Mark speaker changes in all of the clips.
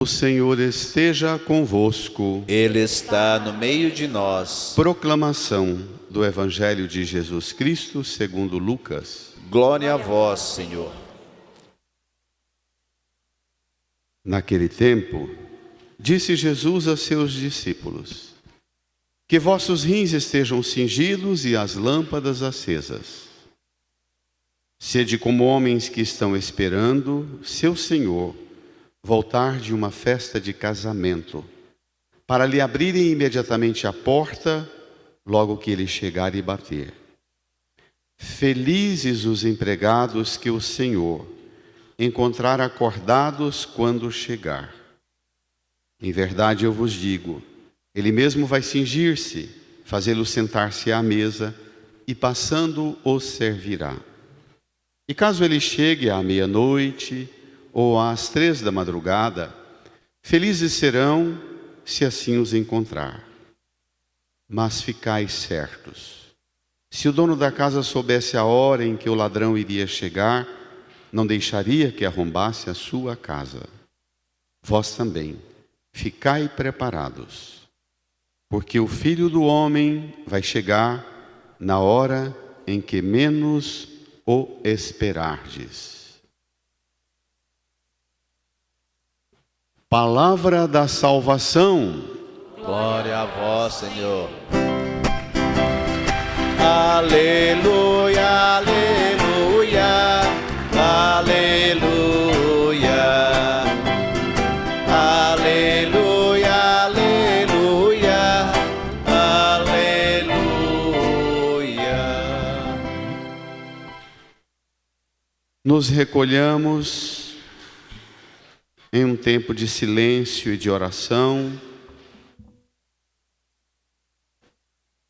Speaker 1: O Senhor esteja convosco.
Speaker 2: Ele está no meio de nós.
Speaker 1: Proclamação do Evangelho de Jesus Cristo segundo Lucas.
Speaker 2: Glória a vós, Senhor.
Speaker 1: Naquele tempo, disse Jesus a seus discípulos: que vossos rins estejam cingidos e as lâmpadas acesas. Sede como homens que estão esperando seu Senhor voltar de uma festa de casamento, para lhe abrirem imediatamente a porta, logo que ele chegar e bater. Felizes os empregados que o Senhor encontrar acordados quando chegar. Em verdade eu vos digo, ele mesmo vai cingir-se, fazê-lo sentar-se à mesa e passando os servirá. E caso ele chegue à meia-noite ou às 3 da madrugada, felizes serão se assim os encontrar. Mas ficais certos, se o dono da casa soubesse a hora em que o ladrão iria chegar, não deixaria que arrombasse a sua casa. Vós também, ficai preparados, porque o Filho do Homem vai chegar na hora em que menos o esperardes. Palavra da salvação.
Speaker 2: Glória a vós, Senhor. Aleluia, aleluia, aleluia. Aleluia, aleluia, aleluia.
Speaker 1: Nos recolhamos em um tempo de silêncio e de oração.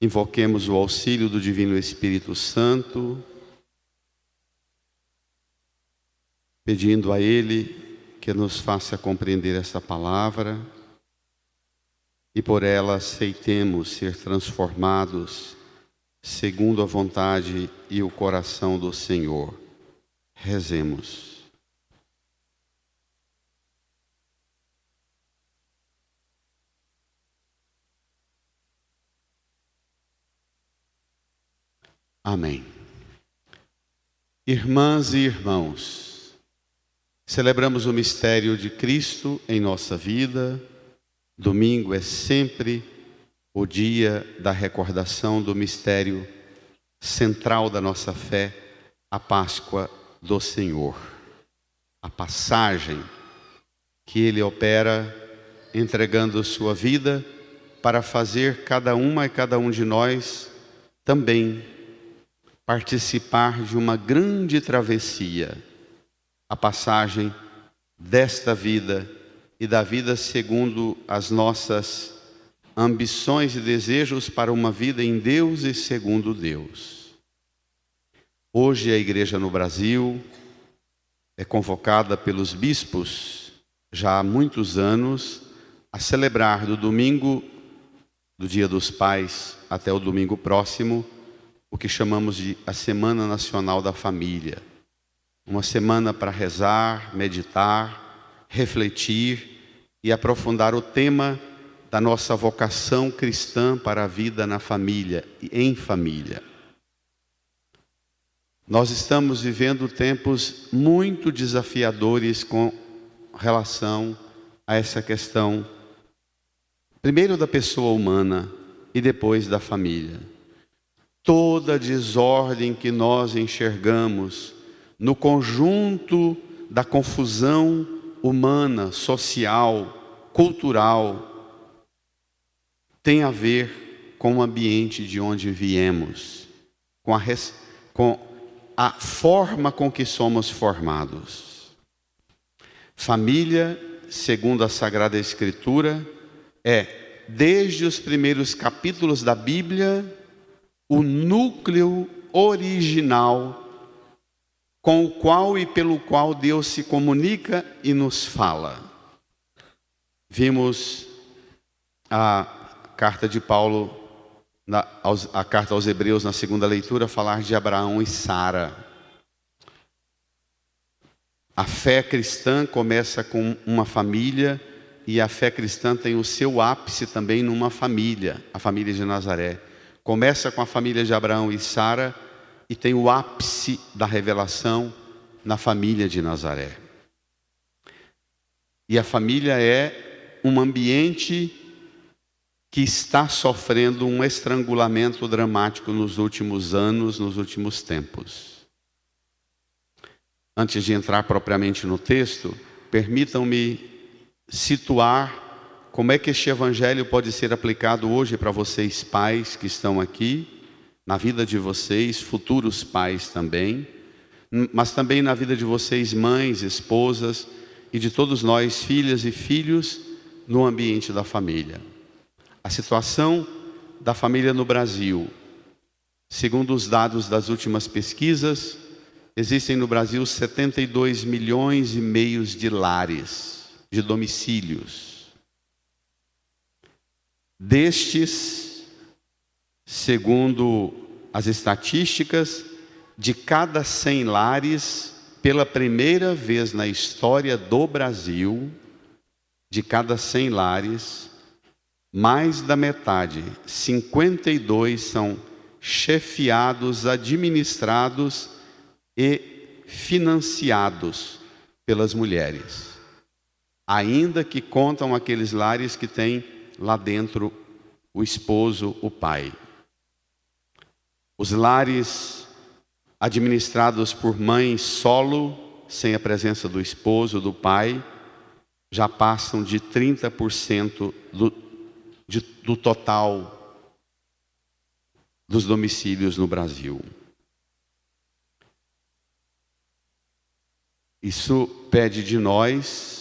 Speaker 1: Invoquemos o auxílio do Divino Espírito Santo, pedindo a Ele que nos faça compreender esta palavra e por ela aceitemos ser transformados segundo a vontade e o coração do Senhor. Rezemos. Amém. Irmãs e irmãos, celebramos o mistério de Cristo em nossa vida. Domingo é sempre o dia da recordação do mistério central da nossa fé, a Páscoa do Senhor. A passagem que Ele opera entregando sua vida para fazer cada uma e cada um de nós também participar de uma grande travessia, a passagem desta vida e da vida segundo as nossas ambições e desejos para uma vida em Deus e segundo Deus. Hoje a igreja no Brasil é convocada pelos bispos, já há muitos anos, a celebrar do domingo do Dia dos Pais até o domingo próximo, o que chamamos de a Semana Nacional da Família. Uma semana para rezar, meditar, refletir e aprofundar o tema da nossa vocação cristã para a vida na família e em família. Nós estamos vivendo tempos muito desafiadores com relação a essa questão, primeiro da pessoa humana e depois da família. Toda desordem que nós enxergamos no conjunto da confusão humana, social, cultural, tem a ver com o ambiente de onde viemos, com a forma com que somos formados. Família, segundo a Sagrada Escritura, é, desde os primeiros capítulos da Bíblia, o núcleo original com o qual e pelo qual Deus se comunica e nos fala. Vimos a carta de Paulo, a carta aos Hebreus na segunda leitura, falar de Abraão e Sara. A fé cristã começa com uma família e a fé cristã tem o seu ápice também numa família, a família de Nazaré. Começa com a família de Abraão e Sara e tem o ápice da revelação na família de Nazaré. E a família é um ambiente que está sofrendo um estrangulamento dramático nos últimos anos, nos últimos tempos. Antes de entrar propriamente no texto, permitam-me situar como é que este evangelho pode ser aplicado hoje para vocês pais que estão aqui, na vida de vocês, futuros pais também, mas também na vida de vocês mães, esposas e de todos nós, filhas e filhos, no ambiente da família. A situação da família no Brasil, segundo os dados das últimas pesquisas, existem no Brasil 72 milhões e meio de lares, de domicílios. Destes, segundo as estatísticas, de cada 100 lares, pela primeira vez na história do Brasil, de cada 100 lares, mais da metade, 52, são chefiados, administrados e financiados pelas mulheres. Ainda que contam aqueles lares que têm lá dentro o esposo, o pai. Os lares administrados por mães solo, sem a presença do esposo, do pai, já passam de 30% do total dos domicílios no Brasil. Isso pede de nós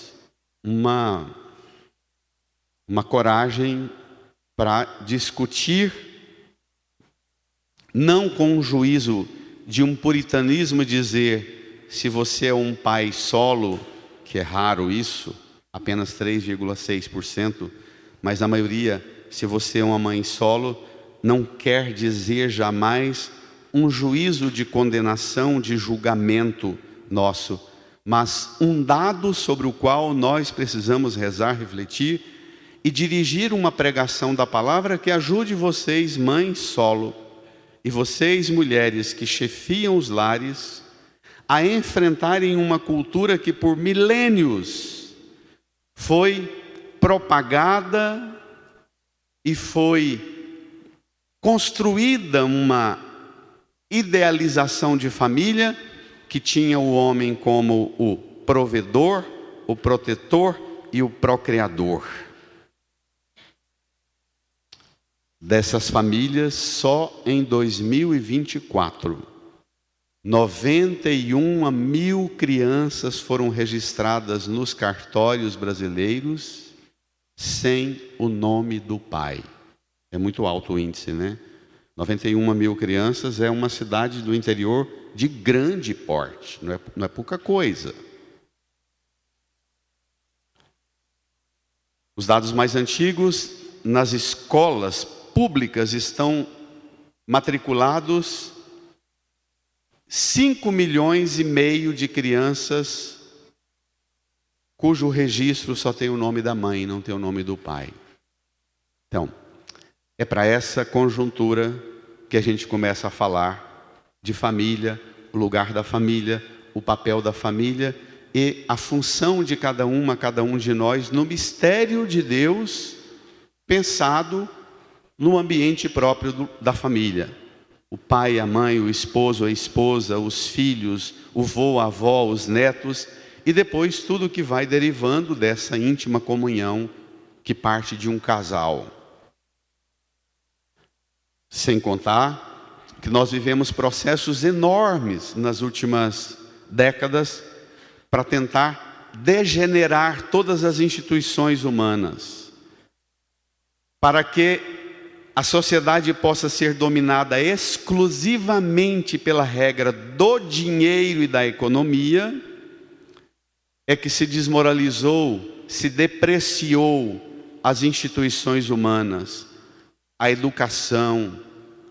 Speaker 1: uma coragem para discutir, não com um juízo de um puritanismo, dizer se você é um pai solo, que é raro isso, apenas 3,6%, mas a maioria, se você é uma mãe solo, não quer dizer jamais um juízo de condenação, de julgamento nosso, mas um dado sobre o qual nós precisamos rezar, refletir e dirigir uma pregação da palavra que ajude vocês, mães solo, e vocês, mulheres que chefiam os lares, a enfrentarem uma cultura que por milênios foi propagada e foi construída uma idealização de família que tinha o homem como o provedor, o protetor e o procriador. Dessas famílias, só em 2024, 91 mil crianças foram registradas nos cartórios brasileiros sem o nome do pai. É muito alto o índice, né? 91 mil crianças é uma cidade do interior de grande porte, não é pouca coisa. Os dados mais antigos, nas escolas públicas estão matriculados 5 milhões e meio de crianças cujo registro só tem o nome da mãe, não tem o nome do pai. Então, é para essa conjuntura que a gente começa a falar de família, o lugar da família, o papel da família e a função de cada um de nós no mistério de Deus, pensado no ambiente próprio da família. O pai, a mãe, o esposo, a esposa, os filhos, o vô, a avó, os netos, e depois tudo que vai derivando dessa íntima comunhão que parte de um casal. Sem contar que nós vivemos processos enormes nas últimas décadas para tentar degenerar todas as instituições humanas, para que a sociedade possa ser dominada exclusivamente pela regra do dinheiro e da economia, é que se desmoralizou, se depreciou as instituições humanas, a educação,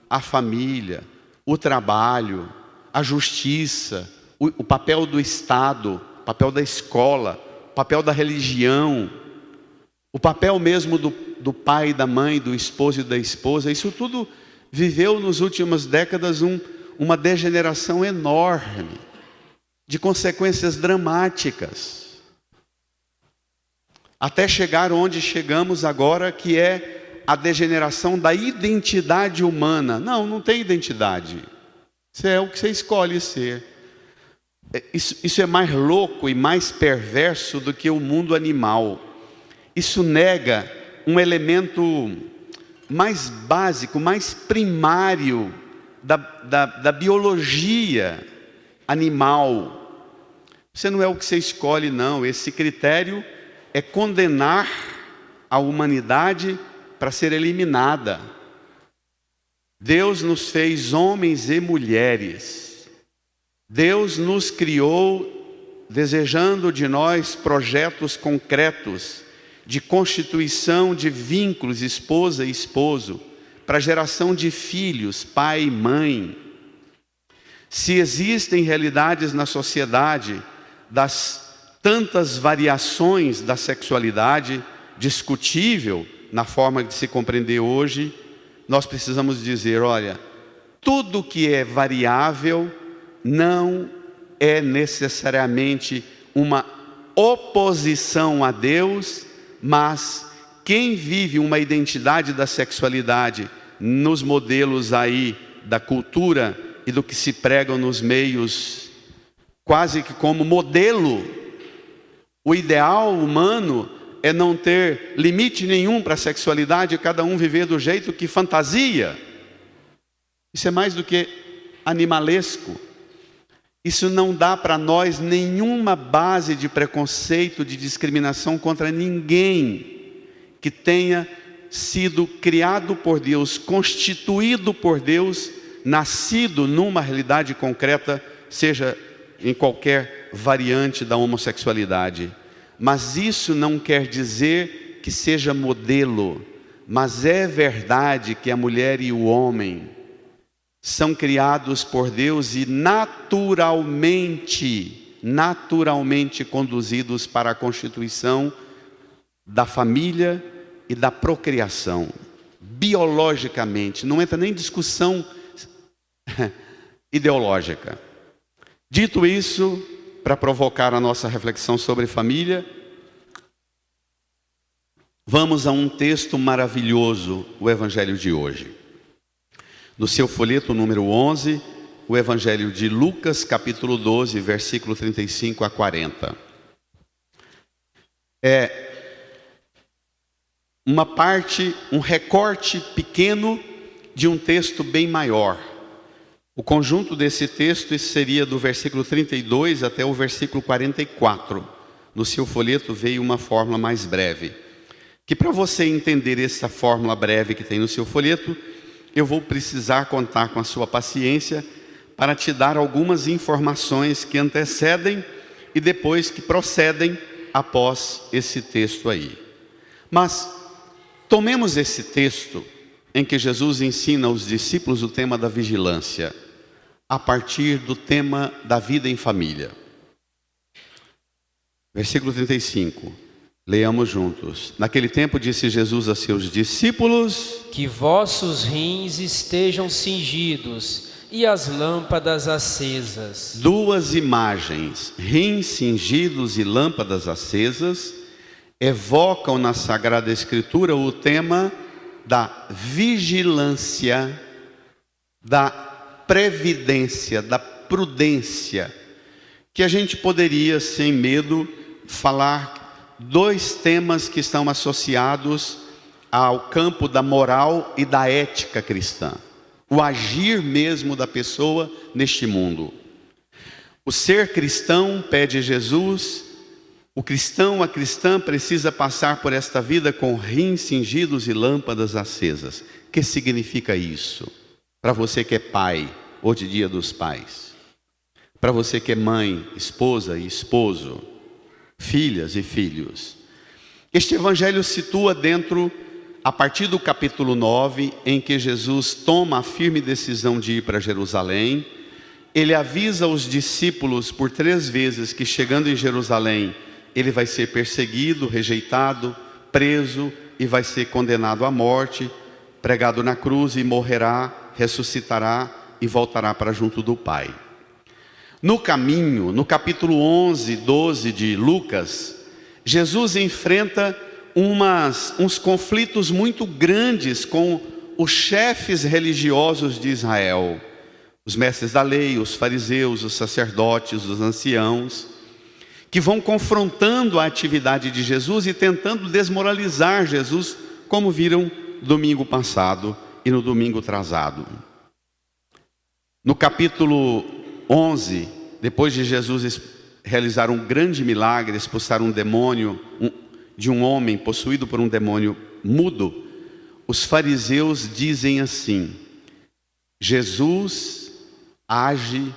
Speaker 1: a família, o trabalho, a justiça, o papel do Estado, o papel da escola, o papel da religião. o papel mesmo do pai, da mãe, do esposo e da esposa, isso tudo viveu nas últimas décadas uma degeneração enorme, de consequências dramáticas, até chegar onde chegamos agora, que é a degeneração da identidade humana. Não tem identidade, isso é o que você escolhe ser. Isso é mais louco e mais perverso do que o mundo animal. Isso nega um elemento mais básico, mais primário da biologia animal. Você não é o que você escolhe, não. Esse critério é condenar a humanidade para ser eliminada. Deus nos fez homens e mulheres. Deus nos criou desejando de nós projetos concretos de constituição de vínculos esposa e esposo, para geração de filhos, pai e mãe. Se existem realidades na sociedade das tantas variações da sexualidade, discutível na forma de se compreender hoje, nós precisamos dizer, olha, tudo que é variável não é necessariamente uma oposição a Deus, mas quem vive uma identidade da sexualidade nos modelos aí da cultura e do que se pregam nos meios, quase que como modelo, o ideal humano é não ter limite nenhum para a sexualidade, cada um viver do jeito que fantasia. Isso é mais do que animalesco. Isso não dá para nós nenhuma base de preconceito, de discriminação contra ninguém que tenha sido criado por Deus, constituído por Deus, nascido numa realidade concreta, seja em qualquer variante da homossexualidade. Mas isso não quer dizer que seja modelo, mas é verdade que a mulher e o homem são criados por Deus e naturalmente conduzidos para a constituição da família e da procriação. Biologicamente, não entra nem discussão ideológica. Dito isso, para provocar a nossa reflexão sobre família, vamos a um texto maravilhoso, o Evangelho de hoje. No seu folheto número 11, o Evangelho de Lucas, capítulo 12, versículo 35 a 40. É uma parte, um recorte pequeno de um texto bem maior. O conjunto desse texto seria do versículo 32 até o versículo 44. No seu folheto veio uma fórmula mais breve. Que para você entender essa fórmula breve que tem no seu folheto, eu vou precisar contar com a sua paciência para te dar algumas informações que antecedem e depois que procedem após esse texto aí. Mas tomemos esse texto em que Jesus ensina aos discípulos o tema da vigilância, a partir do tema da vida em família. Versículo 35. Leamos juntos. Naquele tempo disse Jesus a seus discípulos:
Speaker 3: que vossos rins estejam cingidos e as lâmpadas acesas.
Speaker 1: Duas imagens, rins cingidos e lâmpadas acesas, evocam na Sagrada Escritura o tema da vigilância, da previdência, da prudência, que a gente poderia, sem medo, falar dois temas que estão associados ao campo da moral e da ética cristã. O agir mesmo da pessoa neste mundo. O ser cristão, pede Jesus, o cristão, a cristã precisa passar por esta vida com rins cingidos e lâmpadas acesas. O que significa isso? Para você que é pai, hoje Dia dos Pais. Para você que é mãe, esposa e esposo, filhas e filhos. Este evangelho situa dentro, a partir do capítulo 9, em que Jesus toma a firme decisão de ir para Jerusalém. Ele avisa os discípulos por 3 vezes que chegando em Jerusalém, ele vai ser perseguido, rejeitado, preso e vai ser condenado à morte, pregado na cruz e morrerá, ressuscitará e voltará para junto do Pai. No caminho, no capítulo 11, 12 de Lucas, Jesus enfrenta uns conflitos muito grandes com os chefes religiosos de Israel, os mestres da lei, os fariseus, os sacerdotes, os anciãos, que vão confrontando a atividade de Jesus e tentando desmoralizar Jesus, como viram domingo passado e no domingo atrasado. No capítulo 11, depois de Jesus realizar um grande milagre, expulsar um demônio de um homem possuído por um demônio mudo, os fariseus dizem assim: Jesus age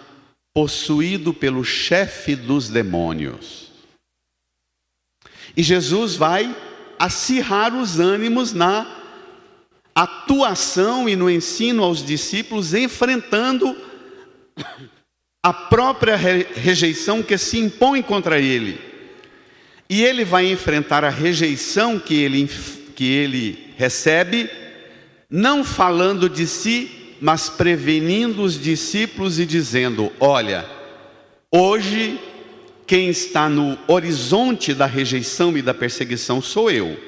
Speaker 1: possuído pelo chefe dos demônios. E Jesus vai acirrar os ânimos na atuação e no ensino aos discípulos, enfrentando a própria rejeição que se impõe contra ele. E ele vai enfrentar a rejeição que ele recebe, não falando de si, mas prevenindo os discípulos e dizendo: olha, hoje quem está no horizonte da rejeição e da perseguição sou eu,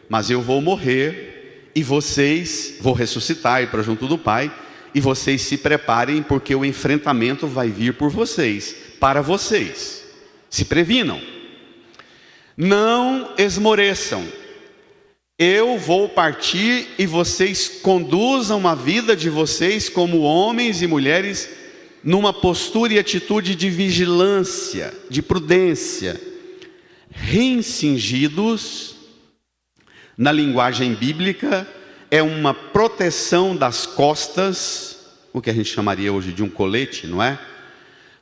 Speaker 1: mas eu vou morrer e vocês, vou ressuscitar e ir para junto do Pai, e vocês se preparem, porque o enfrentamento vai vir por vocês, para vocês. Se previnam, não esmoreçam. Eu vou partir e vocês conduzam a vida de vocês como homens e mulheres numa postura e atitude de vigilância, de prudência, cingidos. Na linguagem bíblica é uma proteção das costas, o que a gente chamaria hoje de um colete, não é?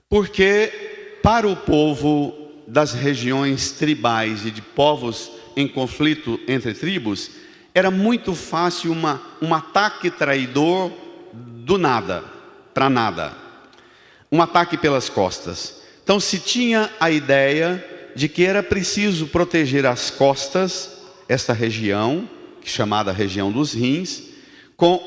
Speaker 1: Porque para o povo das regiões tribais e de povos em conflito entre tribos, era muito fácil um ataque traidor do nada, para nada. Um ataque pelas costas. Então se tinha a ideia de que era preciso proteger as costas, esta região, chamada região dos rins, com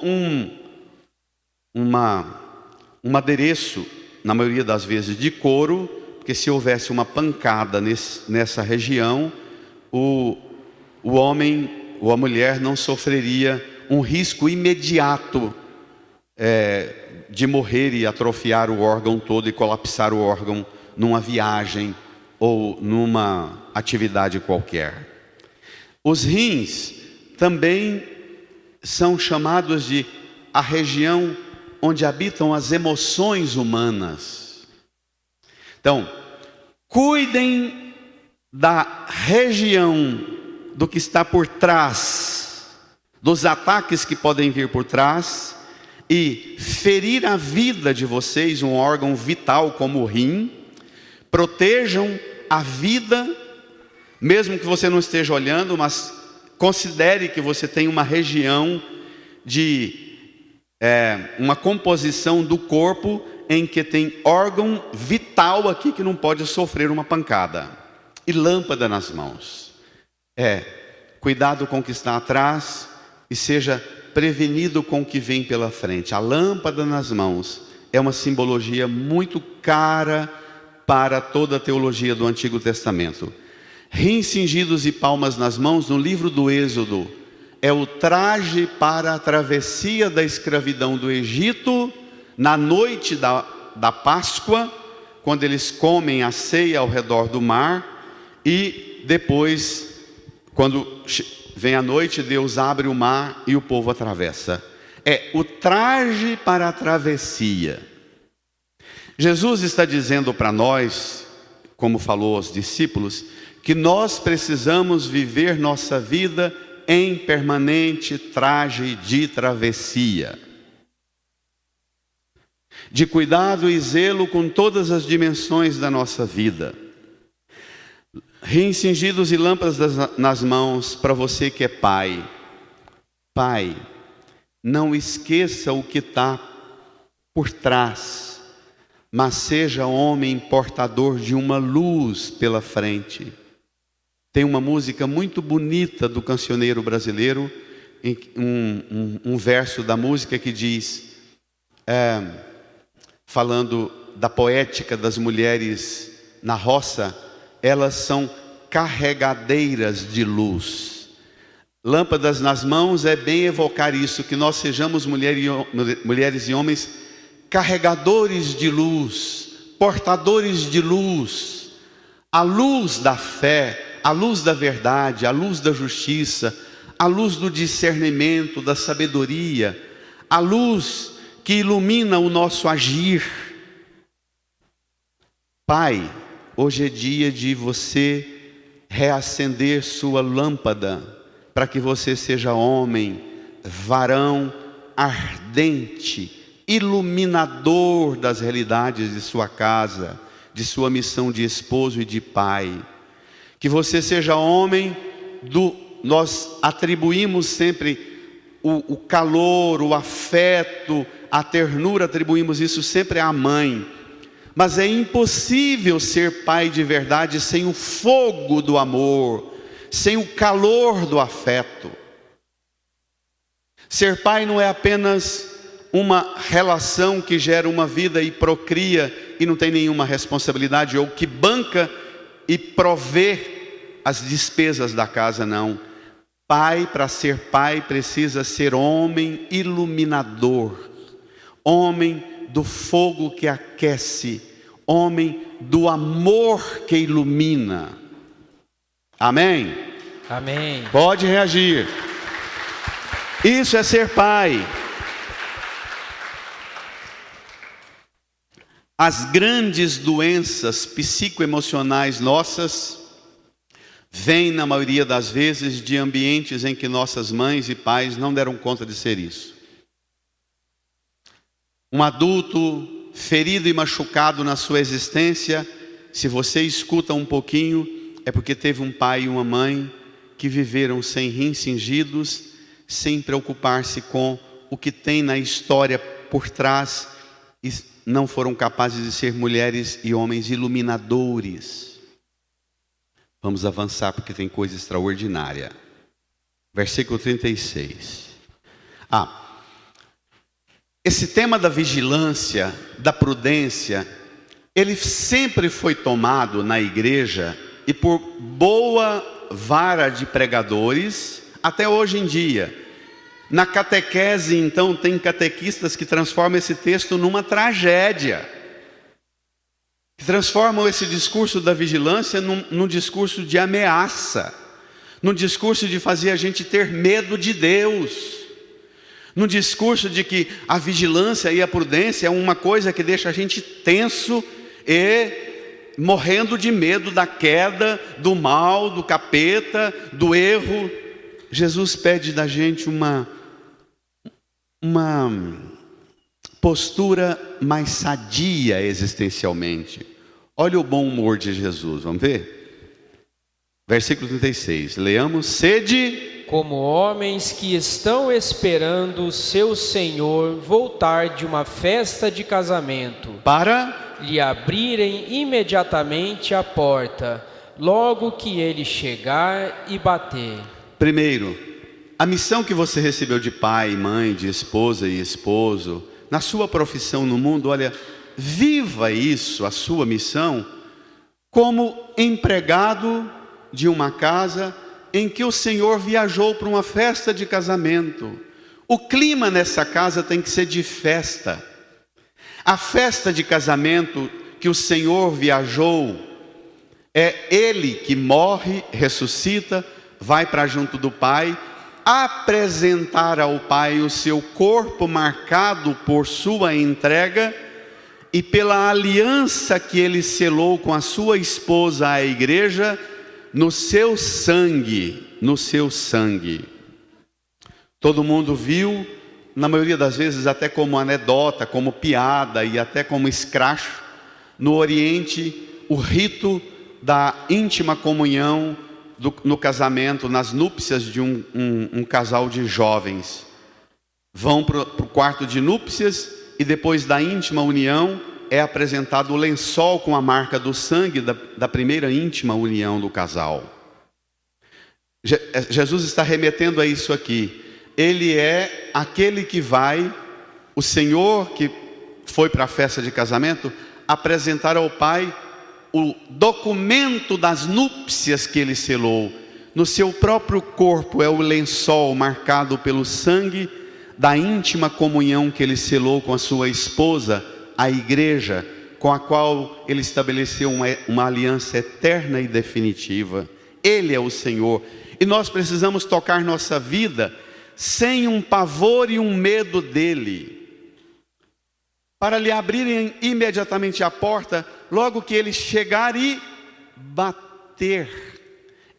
Speaker 1: um adereço, na maioria das vezes de couro, porque se houvesse uma pancada nessa região, o homem ou a mulher não sofreria um risco imediato de morrer e atrofiar o órgão todo e colapsar o órgão numa viagem ou numa atividade qualquer. Os rins também são chamados de a região onde habitam as emoções humanas. Então, cuidem da região do que está por trás, dos ataques que podem vir por trás e ferir a vida de vocês, um órgão vital como o rim. Protejam a vida, mesmo que você não esteja olhando, mas considere que você tem uma região uma composição do corpo em que tem órgão vital aqui que não pode sofrer uma pancada. E lâmpada nas mãos. Cuidado com o que está atrás e seja prevenido com o que vem pela frente. A lâmpada nas mãos é uma simbologia muito cara para toda a teologia do Antigo Testamento. Rins cingidos e palmas nas mãos, no livro do Êxodo, é o traje para a travessia da escravidão do Egito, na noite da Páscoa, quando eles comem a ceia ao redor do mar, e depois, quando vem a noite, Deus abre o mar e o povo atravessa. É o traje para a travessia. Jesus está dizendo para nós, como falou aos discípulos, que nós precisamos viver nossa vida em permanente traje de travessia, de cuidado e zelo com todas as dimensões da nossa vida. Rins cingidos e lâmpadas nas mãos para você que é pai. Pai, não esqueça o que está por trás, mas seja homem portador de uma luz pela frente. Tem uma música muito bonita do cancioneiro brasileiro, um verso da música que diz, falando da poética das mulheres na roça, elas são carregadeiras de luz. Lâmpadas nas mãos é bem evocar isso, que nós sejamos mulheres e homens carregadores de luz, portadores de luz, a luz da fé, a luz da verdade, a luz da justiça, a luz do discernimento, da sabedoria, a luz que ilumina o nosso agir. Pai, hoje é dia de você reacender sua lâmpada, para que você seja homem, varão ardente, iluminador das realidades de sua casa, de sua missão de esposo e de pai. Que você seja homem nós atribuímos sempre o calor, o afeto, a ternura, atribuímos isso sempre à mãe. Mas é impossível ser pai de verdade sem o fogo do amor, sem o calor do afeto. Ser pai não é apenas uma relação que gera uma vida e procria e não tem nenhuma responsabilidade, ou que banca e provê as despesas da casa, não. Pai, para ser pai, precisa ser homem iluminador, homem do fogo que aquece, homem do amor que ilumina. Amém?
Speaker 3: Amém.
Speaker 1: Pode reagir. Isso é ser pai. As grandes doenças psicoemocionais nossas vêm, na maioria das vezes, de ambientes em que nossas mães e pais não deram conta de ser isso. Um adulto ferido e machucado na sua existência, se você escuta um pouquinho, é porque teve um pai e uma mãe que viveram sem rins cingidos, sem preocupar-se com o que tem na história por trás, e não foram capazes de ser mulheres e homens iluminadores. Vamos avançar porque tem coisa extraordinária. Versículo 36. Esse tema da vigilância, da prudência, ele sempre foi tomado na igreja e por boa vara de pregadores até hoje em dia. Na catequese, então, tem catequistas que transformam esse texto numa tragédia, que transformam esse discurso da vigilância num discurso de ameaça, num discurso de fazer a gente ter medo de Deus, num discurso de que a vigilância e a prudência é uma coisa que deixa a gente tenso e morrendo de medo da queda, do mal, do capeta, do erro. Jesus pede da gente uma postura mais sadia existencialmente. Olha o bom humor de Jesus, vamos ver? Versículo 36, leamos: sede
Speaker 3: como homens que estão esperando o seu Senhor voltar de uma festa de casamento,
Speaker 1: para
Speaker 3: lhe abrirem imediatamente a porta, logo que ele chegar e bater.
Speaker 1: Primeiro, a missão que você recebeu de pai, mãe, de esposa e esposo, na sua profissão no mundo, olha, viva isso, a sua missão, como empregado de uma casa em que o Senhor viajou para uma festa de casamento. O clima nessa casa tem que ser de festa. A festa de casamento que o Senhor viajou, é Ele que morre, ressuscita, vai para junto do Pai, apresentar ao Pai o seu corpo marcado por sua entrega e pela aliança que Ele selou com a sua esposa, a igreja, no seu sangue, Todo mundo viu, na maioria das vezes até como anedota, como piada e até como escracho, no Oriente, o rito da íntima comunhão no casamento, nas núpcias de um casal de jovens. Vão para o quarto de núpcias e depois da íntima união é apresentado o lençol com a marca do sangue da primeira íntima união do casal. Jesus está remetendo a isso aqui. Ele é aquele que vai, o Senhor que foi para a festa de casamento, apresentar ao Pai o documento das núpcias que ele selou. No seu próprio corpo é o lençol marcado pelo sangue da íntima comunhão que ele selou com a sua esposa, a igreja, com a qual ele estabeleceu uma aliança eterna e definitiva. Ele é o Senhor. E nós precisamos tocar nossa vida sem um pavor e um medo dele, para lhe abrirem imediatamente a porta, logo que ele chegar e bater.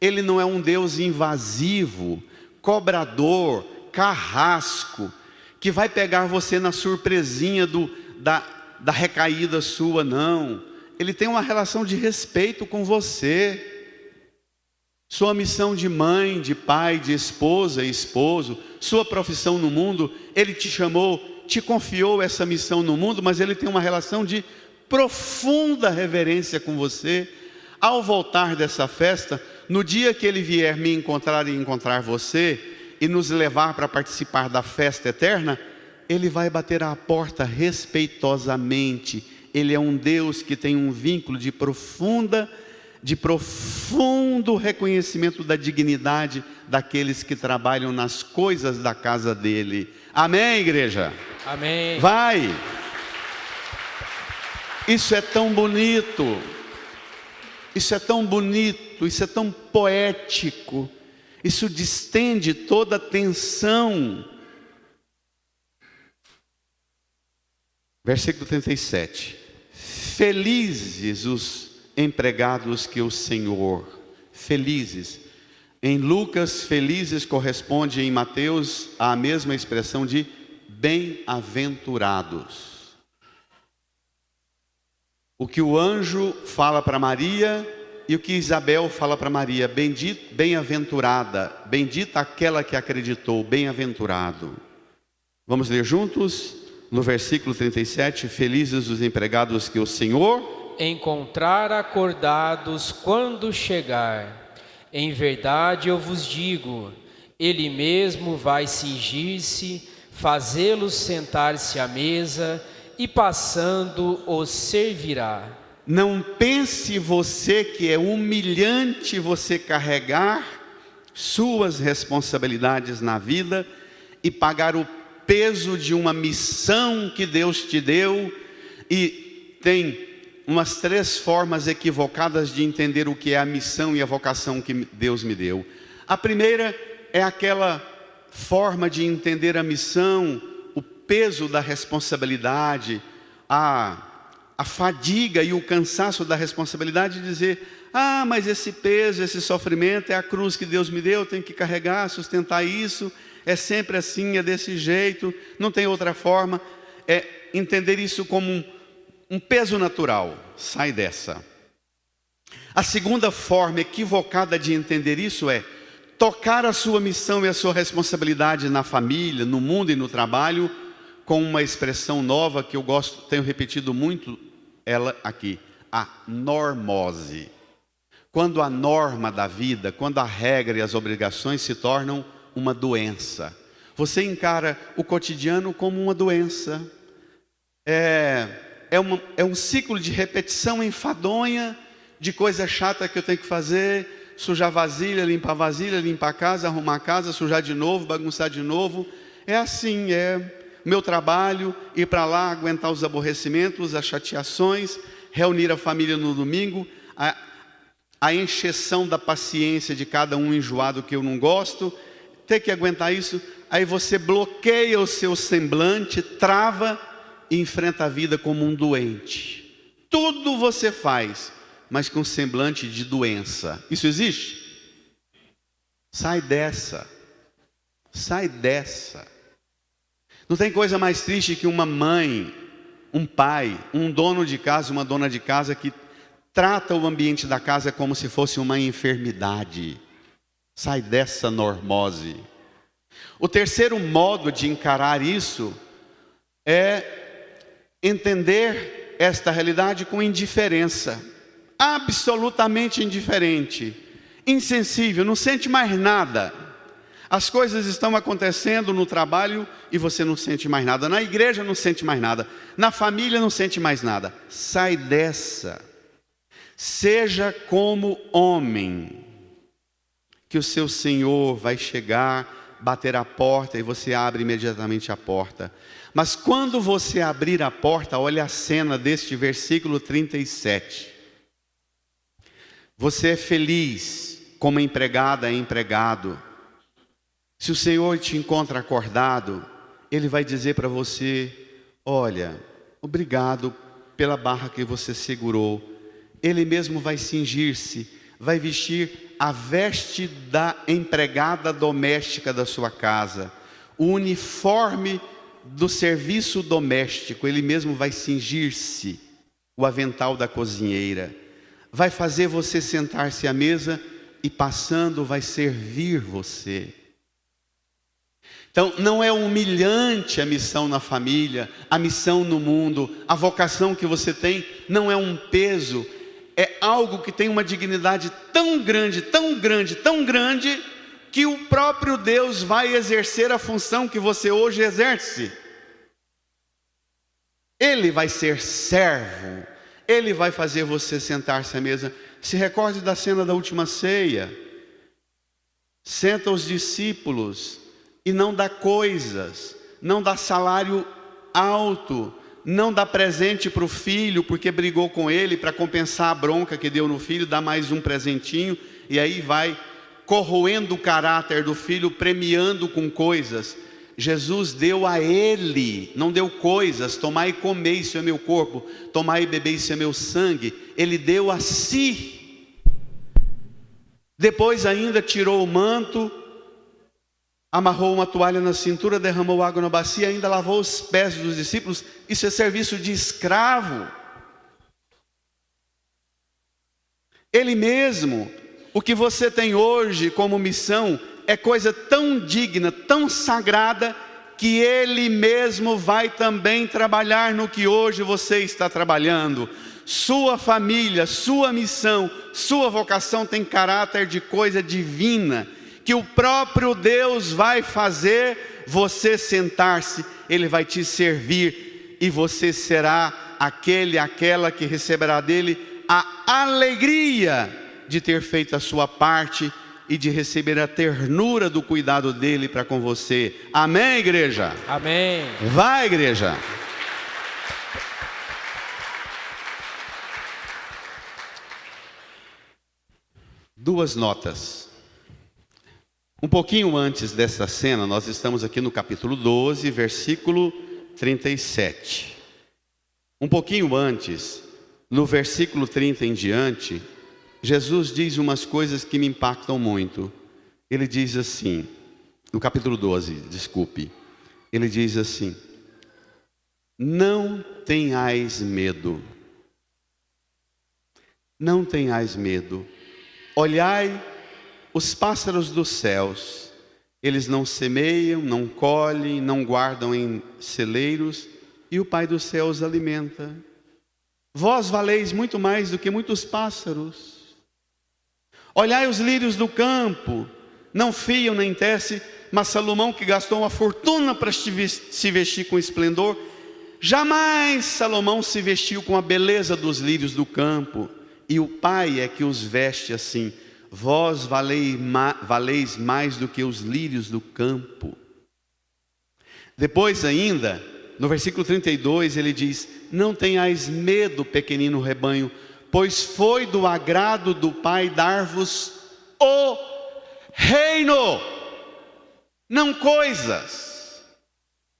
Speaker 1: Ele não é um Deus invasivo, cobrador, carrasco, que vai pegar você na surpresinha da recaída sua, não. Ele tem uma relação de respeito com você. Sua missão de mãe, de pai, de esposa e esposo, sua profissão no mundo, ele te chamou, te confiou essa missão no mundo, mas ele tem uma relação de profunda reverência com você. Ao voltar dessa festa, no dia que ele vier me encontrar e encontrar você, e nos levar para participar da festa eterna, ele vai bater à porta respeitosamente. Ele é um Deus que tem um vínculo de profundo reconhecimento da dignidade daqueles que trabalham nas coisas da casa dele. Amém, igreja?
Speaker 3: Amém.
Speaker 1: Vai! Isso é tão bonito, isso é tão bonito, isso é tão poético, isso distende toda a tensão. Versículo 37. Felizes os empregados que o Senhor, felizes. Em Lucas, felizes corresponde em Mateus à mesma expressão de bem-aventurados. O que o anjo fala para Maria e o que Isabel fala para Maria: bem-aventurada, bendita aquela que acreditou, bem-aventurado. Vamos ler juntos? No versículo 37, felizes os empregados que o Senhor
Speaker 3: encontrar acordados quando chegar. Em verdade eu vos digo, ele mesmo vai cingir-se, fazê-los sentar-se à mesa, e passando os servirá.
Speaker 1: Não pense você que é humilhante você carregar suas responsabilidades na vida e pagar o peso de uma missão que Deus te deu. E tem umas 3 formas equivocadas de entender o que é a missão e a vocação que Deus me deu. A primeira é aquela forma de entender a missão, o peso da responsabilidade, a fadiga e o cansaço da responsabilidade, de dizer: ah, mas esse peso, esse sofrimento é a cruz que Deus me deu, eu tenho que carregar, sustentar isso, é sempre assim, é desse jeito, não tem outra forma. É entender isso como um peso natural. Sai dessa. A segunda forma equivocada de entender isso é tocar a sua missão e a sua responsabilidade na família, no mundo e no trabalho, com uma expressão nova que eu gosto, tenho repetido muito ela aqui: a normose. Quando a norma da vida, quando a regra e as obrigações se tornam uma doença. Você encara o cotidiano como uma doença. É um ciclo de repetição enfadonha, de coisa chata que eu tenho que fazer: sujar vasilha, limpar a casa, arrumar a casa, sujar de novo, bagunçar de novo. É assim, meu trabalho, ir para lá, aguentar os aborrecimentos, as chateações, reunir a família no domingo, a encheção da paciência de cada um enjoado que eu não gosto, ter que aguentar isso. Aí você bloqueia o seu semblante, trava e enfrenta a vida como um doente. Tudo você faz, mas com semblante de doença. Isso existe? Sai dessa. Sai dessa. Não tem coisa mais triste que uma mãe, um pai, um dono de casa, uma dona de casa que trata o ambiente da casa como se fosse uma enfermidade. Sai dessa normose. O terceiro modo de encarar isso é entender esta realidade com indiferença. Absolutamente indiferente. insensível, não sente mais nada. As coisas estão acontecendo no trabalho e você não sente mais nada. Na igreja não sente mais nada. Na família não sente mais nada. Sai dessa. Seja como homem, que o seu Senhor vai chegar, bater a porta e você abre imediatamente a porta. Mas quando você abrir a porta, olha a cena deste versículo 37. Você é feliz como empregada, empregado. Se o Senhor te encontra acordado, Ele vai dizer para você: olha, obrigado pela barra que você segurou. Ele mesmo vai cingir-se, vai vestir a veste da empregada doméstica da sua casa, o uniforme do serviço doméstico. Ele mesmo vai cingir-se, o avental da cozinheira, vai fazer você sentar-se à mesa e passando vai servir você. Então não é humilhante a missão na família, a missão no mundo, a vocação que você tem não é um peso, é algo que tem uma dignidade tão grande, tão grande, tão grande, que o próprio Deus vai exercer a função que você hoje exerce. Ele vai ser servo, Ele vai fazer você sentar-se à mesa. Se recorde da cena da última ceia. Senta os discípulos e não dá coisas, não dá salário alto, não dá presente para o filho, porque brigou com ele, para compensar a bronca que deu no filho, dá mais um presentinho, e aí vai corroendo o caráter do filho, premiando com coisas. Jesus deu a ele, não deu coisas: tomai e comei, isso é meu corpo, tomai e bebei, isso é meu sangue. Ele deu a si. Depois ainda tirou o manto, amarrou uma toalha na cintura, derramou água na bacia, ainda lavou os pés dos discípulos. Isso é serviço de escravo. Ele mesmo, o que você tem hoje como missão, é coisa tão digna, tão sagrada, que Ele mesmo vai também trabalhar no que hoje você está trabalhando. Sua família, sua missão, sua vocação tem caráter de coisa divina, que o próprio Deus vai fazer você sentar-se, Ele vai te servir, e você será aquela que receberá dele a alegria de ter feito a sua parte e de receber a ternura do cuidado dele para com você. Amém, igreja?
Speaker 3: Amém.
Speaker 1: Vai, igreja. Duas notas. Um pouquinho antes dessa cena, nós estamos aqui no capítulo 12, versículo 37. Um pouquinho antes, no versículo 30 em diante, Jesus diz umas coisas que me impactam muito. Ele diz assim, no capítulo 12, desculpe. Ele diz assim: não tenhais medo. Não tenhais medo. Olhai os pássaros dos céus, eles não semeiam, não colhem, não guardam em celeiros, e o Pai do céu os alimenta. Vós valeis muito mais do que muitos pássaros. Olhai os lírios do campo, não fiam nem tecem, mas Salomão, que gastou uma fortuna para se vestir com esplendor, jamais Salomão se vestiu com a beleza dos lírios do campo. E o Pai é que os veste assim. Vós valeis mais do que os lírios do campo. Depois ainda, no versículo 32, ele diz: não tenhais medo, pequenino rebanho, pois foi do agrado do Pai dar-vos o reino. Não coisas,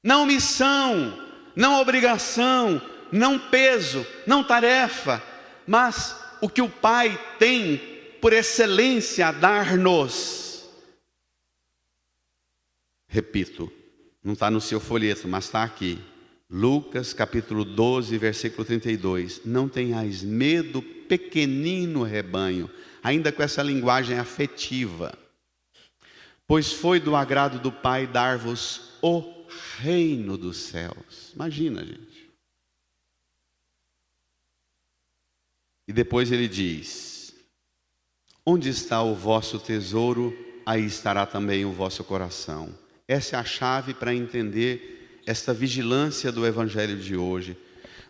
Speaker 1: não missão, não obrigação, não peso, não tarefa, mas o que o Pai tem por excelência a dar-nos. Repito, não está no seu folheto, mas está aqui. Lucas capítulo 12, versículo 32. Não tenhais medo, pequenino rebanho, ainda com essa linguagem afetiva, pois foi do agrado do Pai dar-vos o reino dos céus. Imagina, gente. E depois ele diz: onde está o vosso tesouro, aí estará também o vosso coração. Essa é a chave para entender esta vigilância do Evangelho de hoje.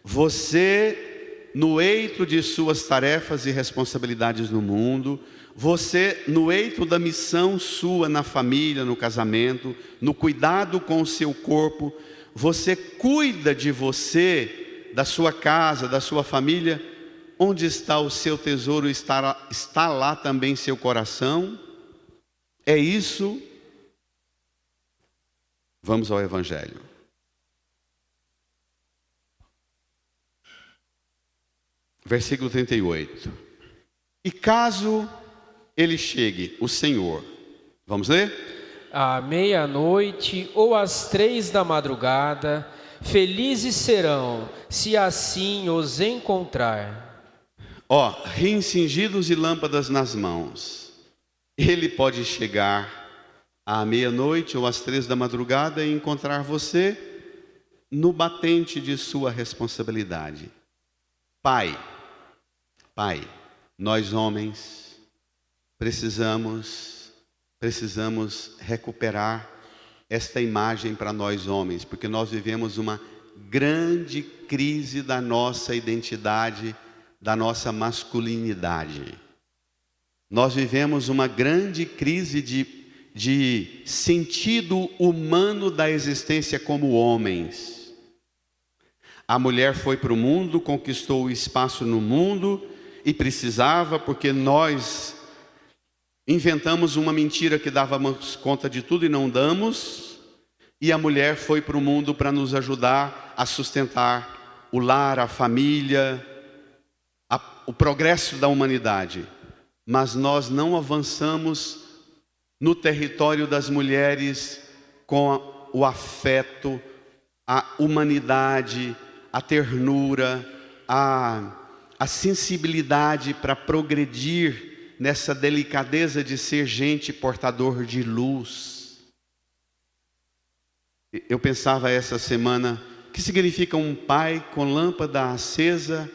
Speaker 1: Você, no eito de suas tarefas e responsabilidades no mundo, você, no eito da missão sua na família, no casamento, no cuidado com o seu corpo, você cuida de você, da sua casa, da sua família. Onde está o seu tesouro, está lá também seu coração? É isso? Vamos ao Evangelho. Versículo 38. E caso ele chegue, o Senhor, vamos ler?
Speaker 3: À meia-noite ou às 3 da madrugada, felizes serão, se assim os encontrar.
Speaker 1: Rins cingidos e lâmpadas nas mãos. Ele pode chegar à meia-noite ou às 3 da madrugada e encontrar você no batente de sua responsabilidade. Pai, nós homens precisamos recuperar esta imagem para nós homens, porque nós vivemos uma grande crise da nossa identidade, da nossa masculinidade. Nós vivemos uma grande crise de sentido humano da existência como homens. A mulher foi para o mundo, conquistou o espaço no mundo e precisava, porque nós inventamos uma mentira que dávamos conta de tudo e não damos, e a mulher foi para o mundo para nos ajudar a sustentar o lar, a família, o progresso da humanidade. Mas nós não avançamos no território das mulheres com o afeto, a humanidade, a ternura, a sensibilidade para progredir nessa delicadeza de ser gente portador de luz. Eu pensava essa semana, o que significa um pai com lâmpada acesa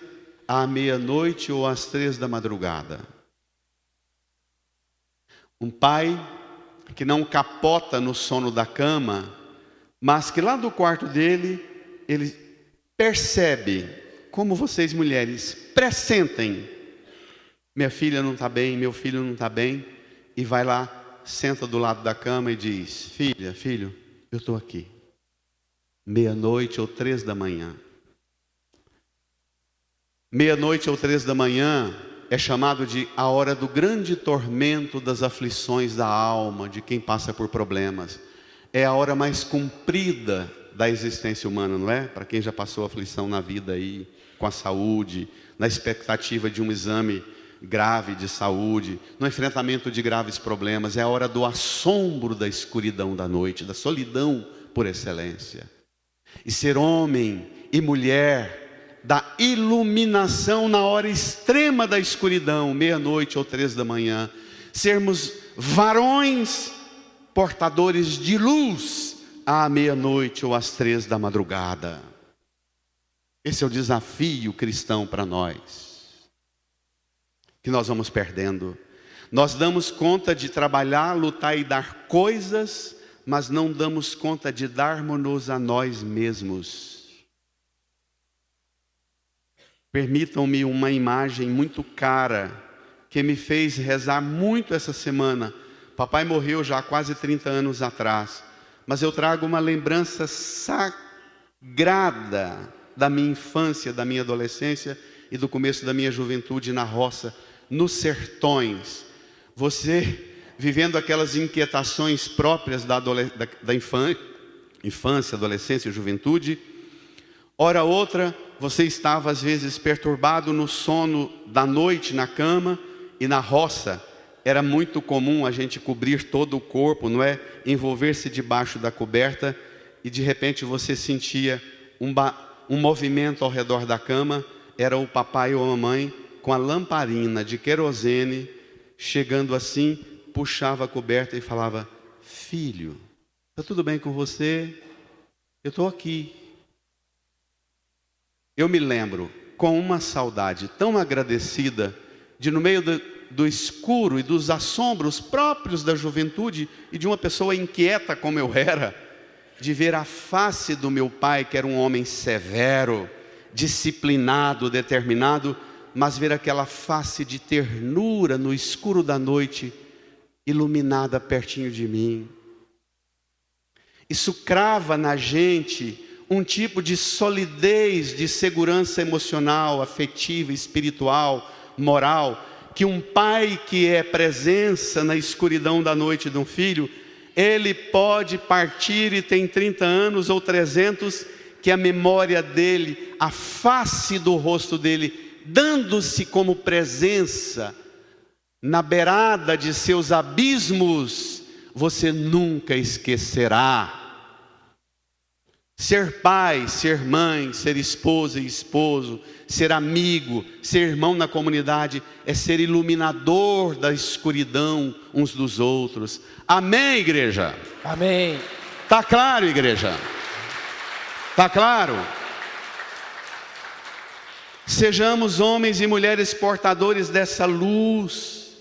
Speaker 1: à meia-noite ou às 3 da madrugada? Um pai que não capota no sono da cama, mas que lá do quarto dele, ele percebe, como vocês mulheres pressentem, minha filha não está bem, meu filho não está bem, e vai lá, senta do lado da cama e diz: filho, eu estou aqui, meia-noite ou 3 da manhã. Meia-noite ou 3 da manhã é chamado de a hora do grande tormento das aflições da alma, de quem passa por problemas. É a hora mais comprida da existência humana, não é? Para quem já passou aflição na vida aí, com a saúde, na expectativa de um exame grave de saúde, no enfrentamento de graves problemas. É a hora do assombro da escuridão da noite, da solidão por excelência. E ser homem e mulher da iluminação na hora extrema da escuridão, meia-noite ou 3 da manhã, sermos varões portadores de luz à meia-noite ou às 3 da madrugada. Esse é o desafio cristão para nós, que nós vamos perdendo. Nós damos conta de trabalhar, lutar e dar coisas, mas não damos conta de darmos-nos a nós mesmos. Permitam-me uma imagem muito cara, que me fez rezar muito essa semana. Papai morreu já há quase 30 anos atrás, mas eu trago uma lembrança sagrada da minha infância, da minha adolescência e do começo da minha juventude na roça, nos sertões. Você vivendo aquelas inquietações próprias da infância, adolescência e juventude. Hora outra, você estava às vezes perturbado no sono da noite na cama, e na roça era muito comum a gente cobrir todo o corpo, não é? Envolver-se debaixo da coberta, e de repente você sentia um movimento ao redor da cama. Era o papai ou a mamãe com a lamparina de querosene, chegando assim, puxava a coberta e falava: filho, está tudo bem com você? Eu estou aqui. Eu me lembro com uma saudade tão agradecida de, no meio do escuro e dos assombros próprios da juventude e de uma pessoa inquieta como eu era, de ver a face do meu pai, que era um homem severo, disciplinado, determinado, mas ver aquela face de ternura no escuro da noite, iluminada pertinho de mim. Isso crava na gente um tipo de solidez, de segurança emocional, afetiva, espiritual, moral, que um pai que é presença na escuridão da noite de um filho, ele pode partir e tem 30 anos ou 300, que a memória dele, a face do rosto dele, dando-se como presença na beirada de seus abismos, você nunca esquecerá. Ser pai, ser mãe, ser esposa e esposo, ser amigo, ser irmão na comunidade, é ser iluminador da escuridão uns dos outros. Amém, igreja?
Speaker 3: Amém.
Speaker 1: Está claro, igreja? Está claro? Sejamos homens e mulheres portadores dessa luz,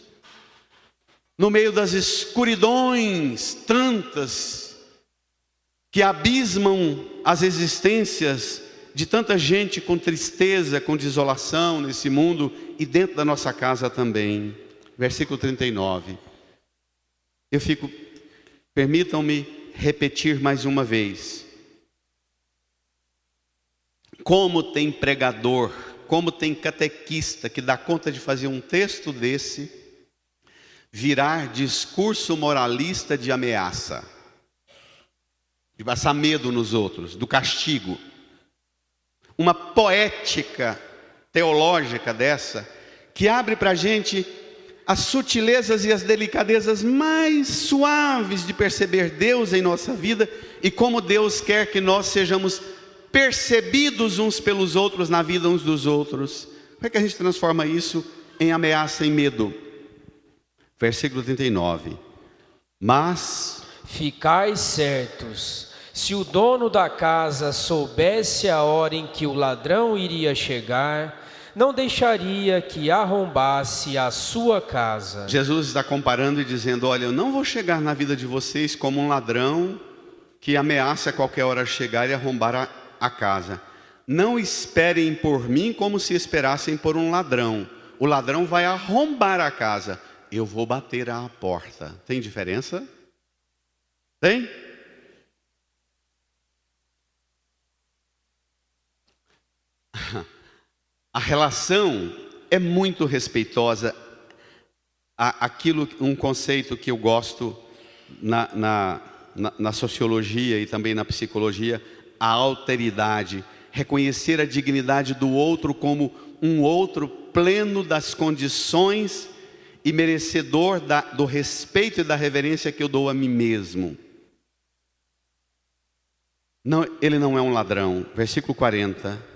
Speaker 1: no meio das escuridões tantas, que abismam as existências de tanta gente com tristeza, com desolação nesse mundo e dentro da nossa casa também. Versículo 39. Permitam-me repetir mais uma vez. Como tem pregador, como tem catequista que dá conta de fazer um texto desse, virar discurso moralista de ameaça, de passar medo nos outros, do castigo. Uma poética teológica dessa, que abre para a gente as sutilezas e as delicadezas mais suaves de perceber Deus em nossa vida e como Deus quer que nós sejamos percebidos uns pelos outros na vida uns dos outros. Como é que a gente transforma isso em ameaça, em medo? Versículo 39. Mas
Speaker 3: ficai certos, se o dono da casa soubesse a hora em que o ladrão iria chegar, não deixaria que arrombasse a sua casa.
Speaker 1: Jesus está comparando e dizendo: olha, eu não vou chegar na vida de vocês como um ladrão que ameaça a qualquer hora chegar e arrombar a casa. Não esperem por mim como se esperassem por um ladrão. O ladrão vai arrombar a casa, eu vou bater à porta. Tem diferença? Tem? A relação é muito respeitosa. Um conceito que eu gosto na sociologia e também na psicologia, a alteridade. Reconhecer a dignidade do outro como um outro pleno das condições e merecedor do respeito e da reverência que eu dou a mim mesmo. Não, ele não é um ladrão. Versículo 40.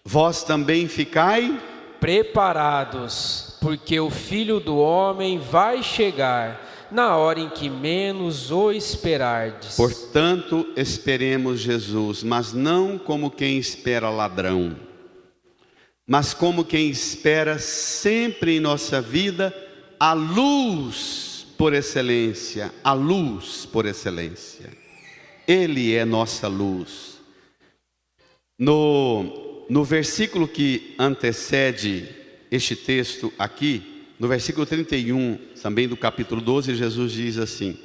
Speaker 1: Vós também ficai
Speaker 3: preparados, porque o Filho do Homem vai chegar na hora em que menos o esperardes.
Speaker 1: Portanto, esperemos Jesus, mas não como quem espera ladrão, mas como quem espera sempre em nossa vida a luz por excelência, a luz por excelência. Ele é nossa luz. No versículo que antecede este texto aqui, no versículo 31, também do capítulo 12, Jesus diz assim: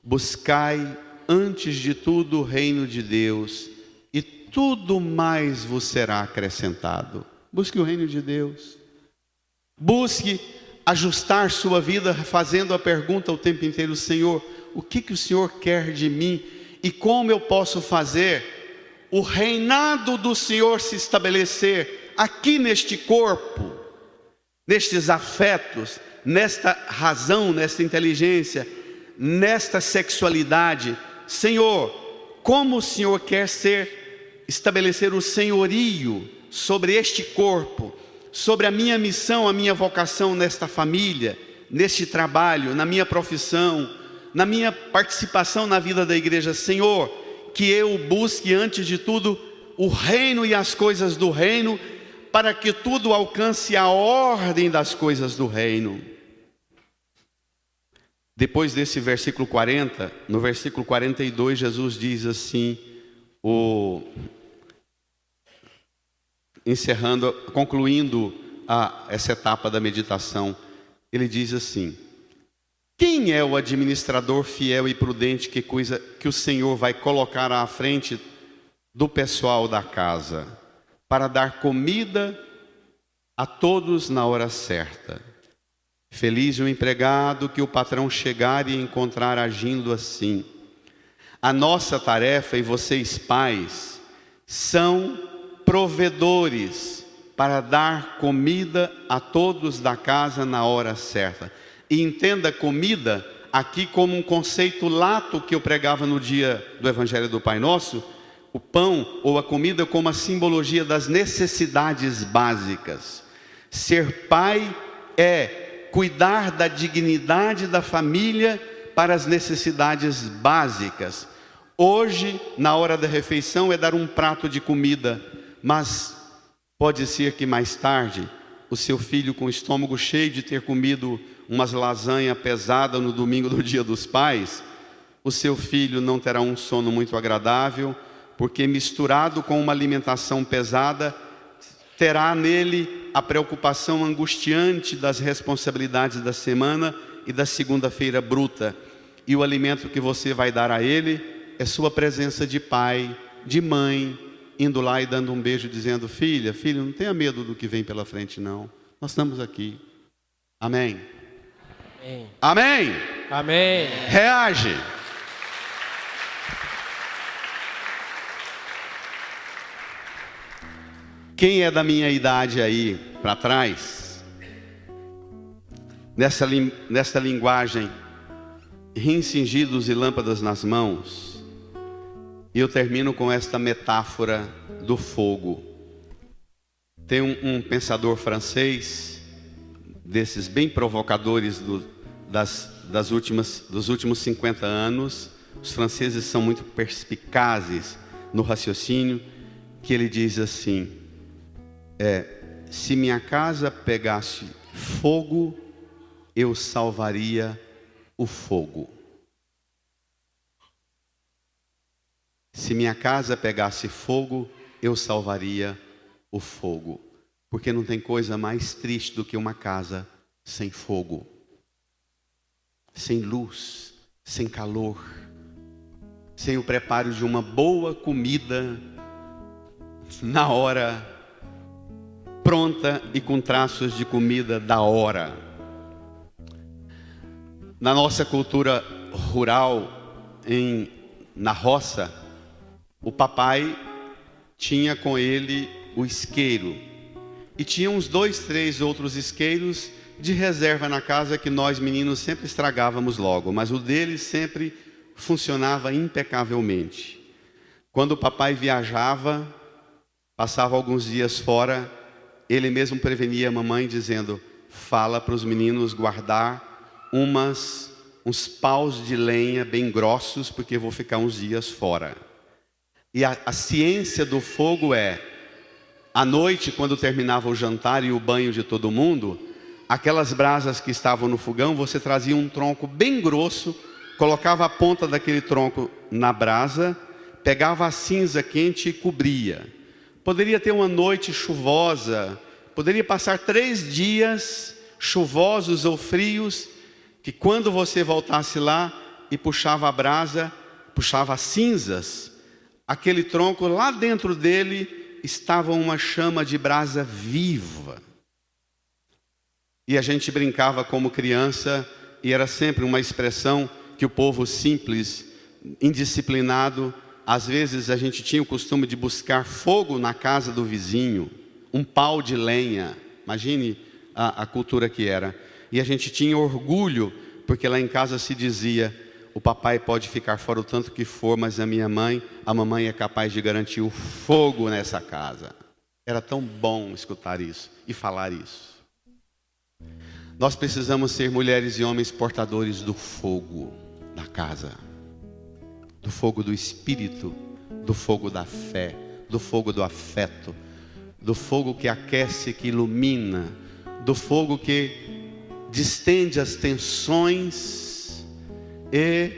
Speaker 1: buscai antes de tudo o reino de Deus, e tudo mais vos será acrescentado. Busque o reino de Deus. Busque ajustar sua vida, fazendo a pergunta o tempo inteiro: Senhor, o que o Senhor quer de mim? E como eu posso fazer o reinado do Senhor se estabelecer aqui neste corpo, nestes afetos, nesta razão, nesta inteligência, nesta sexualidade? Senhor, como o Senhor quer estabelecer o senhorio sobre este corpo, sobre a minha missão, a minha vocação nesta família, neste trabalho, na minha profissão, na minha participação na vida da igreja? Senhor, que eu busque antes de tudo o reino e as coisas do reino, para que tudo alcance a ordem das coisas do reino. Depois desse versículo 40, no versículo 42, Jesus diz assim, concluindo essa etapa da meditação, ele diz assim: quem é o administrador fiel e prudente que o Senhor vai colocar à frente do pessoal da casa, para dar comida a todos na hora certa? Feliz o empregado que o patrão chegar e encontrar agindo assim. A nossa tarefa, e vocês pais, são provedores para dar comida a todos da casa na hora certa. E entenda comida aqui como um conceito lato que eu pregava no dia do Evangelho do Pai Nosso, o pão ou a comida como a simbologia das necessidades básicas. Ser pai é cuidar da dignidade da família para as necessidades básicas. Hoje, na hora da refeição, é dar um prato de comida, mas pode ser que mais tarde, o seu filho com o estômago cheio de ter comido umas lasanha pesada no domingo do Dia dos Pais, o seu filho não terá um sono muito agradável, porque misturado com uma alimentação pesada, terá nele a preocupação angustiante das responsabilidades da semana e da segunda-feira bruta. E o alimento que você vai dar a ele é sua presença de pai, de mãe, indo lá e dando um beijo, dizendo: filho, não tenha medo do que vem pela frente, não. Nós estamos aqui. Amém.
Speaker 3: Amém.
Speaker 1: Amém.
Speaker 3: Amém.
Speaker 1: Reage. Quem é da minha idade aí para trás, nessa linguagem, rins cingidos e lâmpadas nas mãos, e eu termino com esta metáfora do fogo. Tem um pensador francês, desses bem provocadores dos últimos 50 anos, os franceses são muito perspicazes no raciocínio, que ele diz assim: se minha casa pegasse fogo, eu salvaria o fogo. Se minha casa pegasse fogo, eu salvaria o fogo. Porque não tem coisa mais triste do que uma casa sem fogo, sem luz, sem calor, sem o preparo de uma boa comida na hora, pronta e com traços de comida da hora. Na nossa cultura rural, na roça, o papai tinha com ele o isqueiro. E tinha uns 2, 3 outros isqueiros de reserva na casa que nós meninos sempre estragávamos logo. Mas o dele sempre funcionava impecavelmente. Quando o papai viajava, passava alguns dias fora, ele mesmo prevenia a mamãe dizendo: fala para os meninos guardar uns paus de lenha bem grossos, porque eu vou ficar uns dias fora. E a ciência do fogo é, à noite, quando terminava o jantar e o banho de todo mundo, aquelas brasas que estavam no fogão, você trazia um tronco bem grosso, colocava a ponta daquele tronco na brasa, pegava a cinza quente e cobria. Poderia ter uma noite chuvosa, poderia passar 3 dias chuvosos ou frios, que quando você voltasse lá e puxava a brasa, puxava as cinzas, aquele tronco lá dentro dele estava uma chama de brasa viva. E a gente brincava como criança, e era sempre uma expressão que o povo simples, indisciplinado, às vezes a gente tinha o costume de buscar fogo na casa do vizinho, um pau de lenha. Imagine a cultura que era. E a gente tinha orgulho, porque lá em casa se dizia: o papai pode ficar fora o tanto que for, mas a mamãe é capaz de garantir o fogo nessa casa. Era tão bom escutar isso e falar isso. Nós precisamos ser mulheres e homens portadores do fogo da casa, do fogo do Espírito, do fogo da fé, do fogo do afeto, do fogo que aquece, que ilumina, do fogo que distende as tensões E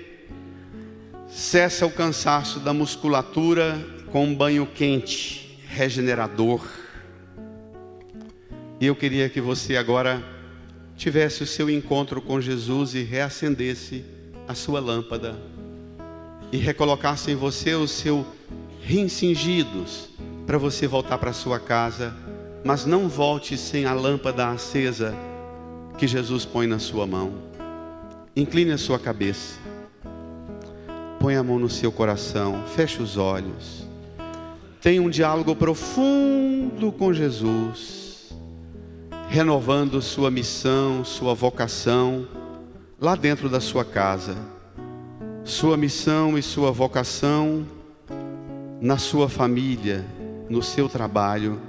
Speaker 1: cessa o cansaço da musculatura com um banho quente, regenerador. E eu queria que você agora tivesse o seu encontro com Jesus e reacendesse a sua lâmpada e recolocasse em você o seu rins cingidos para você voltar para sua casa, mas não volte sem a lâmpada acesa que Jesus põe na sua mão. Incline a sua cabeça, põe a mão no seu coração, feche os olhos, tenha um diálogo profundo com Jesus, renovando sua missão, sua vocação lá dentro da sua casa, sua missão e sua vocação na sua família, no seu trabalho,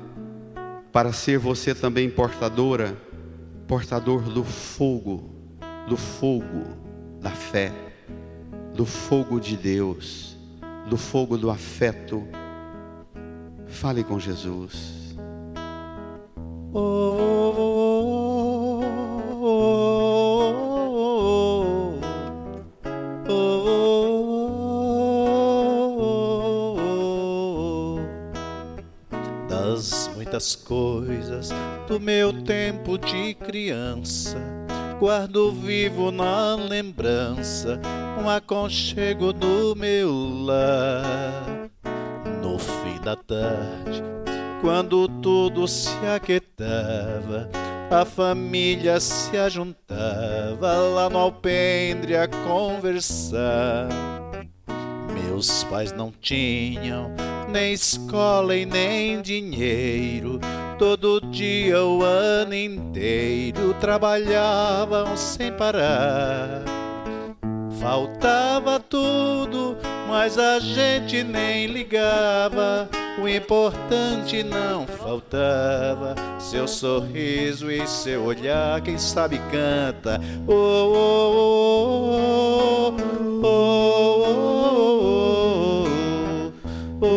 Speaker 1: para ser você também portador do fogo da fé, do fogo de Deus, do fogo do afeto. Fale com Jesus.
Speaker 2: Das muitas coisas do meu tempo de criança, guardo vivo na lembrança um aconchego do meu lar. No fim da tarde, quando tudo se aquietava, a família se ajuntava lá no alpendre a conversar. Meus pais não tinham nem escola e nem dinheiro, todo dia, o ano inteiro, trabalhavam sem parar. Faltava tudo, mas a gente nem ligava. O importante não faltava, seu sorriso e seu olhar, quem sabe canta. Oh, oh, oh, oh, oh, oh, oh.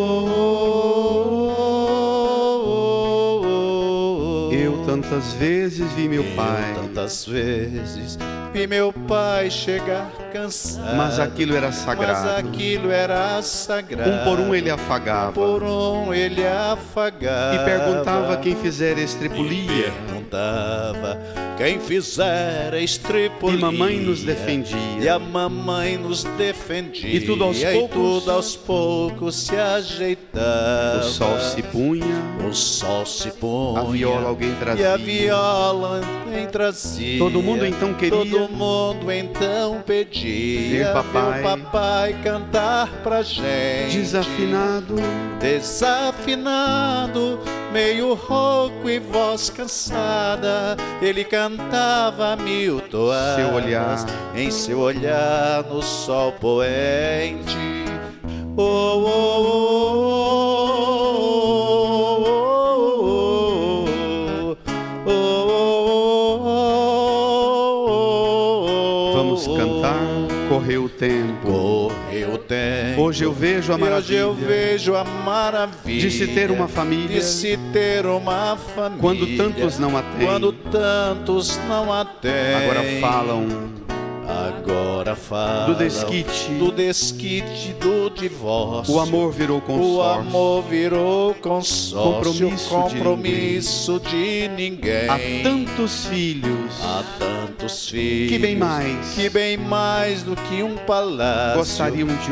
Speaker 1: Eu tantas vezes vi meu pai,
Speaker 2: Tantas vezes vi meu pai chegar cansado,
Speaker 1: mas aquilo era sagrado. Um por um ele afagava, e perguntava quem fizera estrepulia, e mamãe nos defendia, e tudo aos poucos
Speaker 2: se ajeitava.
Speaker 1: o sol se punha, a viola alguém trazia, todo mundo então queria
Speaker 2: pedia
Speaker 1: ver
Speaker 2: papai cantar pra gente. Desafinado, meio rouco e voz cansada, ele cantava mil toadas em seu olhar no sol poente. Oh, oh, oh, oh, oh.
Speaker 1: Vamos cantar. Correu o tempo. Hoje eu vejo a maravilha de se ter uma família, quando tantos não a têm. Agora falam do desquite, do divórcio. O amor virou consórcio, compromisso de ninguém. Há tantos filhos, que bem mais do que um palácio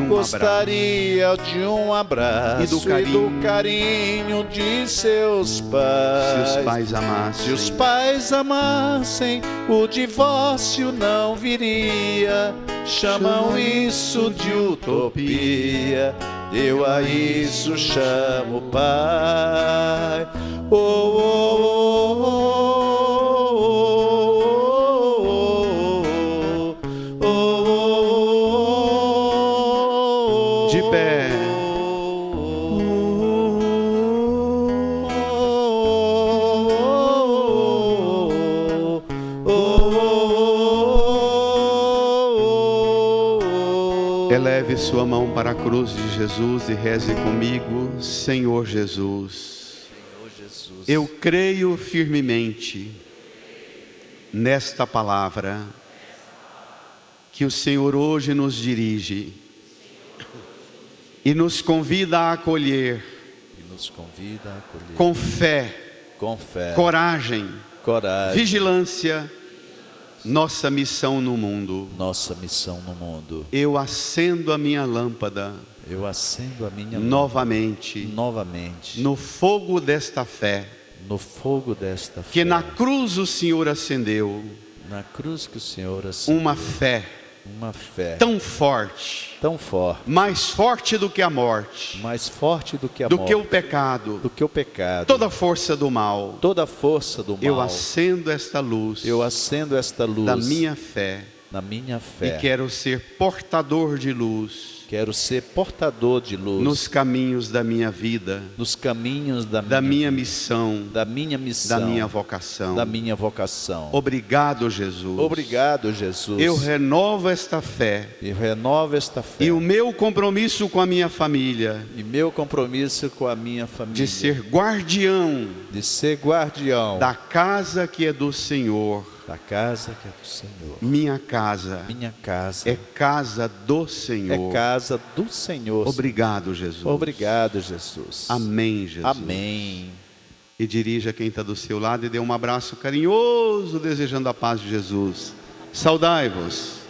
Speaker 1: gostariam de um abraço, e do carinho de seus pais. Se os pais amassem, o divórcio não viria. Chamam isso de utopia, eu a isso chamo pai. Oh, oh, oh, oh, oh. De pé. Eleve sua mão para a cruz de Jesus e reze comigo. Senhor Jesus, eu creio firmemente nesta palavra que o Senhor hoje nos dirige e nos convida a acolher com fé, coragem, vigilância, nossa missão no mundo. Eu acendo a minha lâmpada novamente no fogo desta fé que na cruz o Senhor acendeu. Uma fé tão forte, mais forte do que a morte, do que o pecado, toda a força do mal. Eu acendo esta luz da minha fé e quero ser portador de luz nos caminhos da minha vida, da minha missão, da minha vocação. Obrigado, Jesus. Eu renovo esta fé. E o meu compromisso com a minha família, de ser guardião da casa que é do Senhor. Minha casa é casa do Senhor. Obrigado, Jesus. Amém, Jesus.
Speaker 2: Amém.
Speaker 1: E dirija quem está do seu lado e dê um abraço carinhoso, desejando a paz de Jesus. Saudai-vos.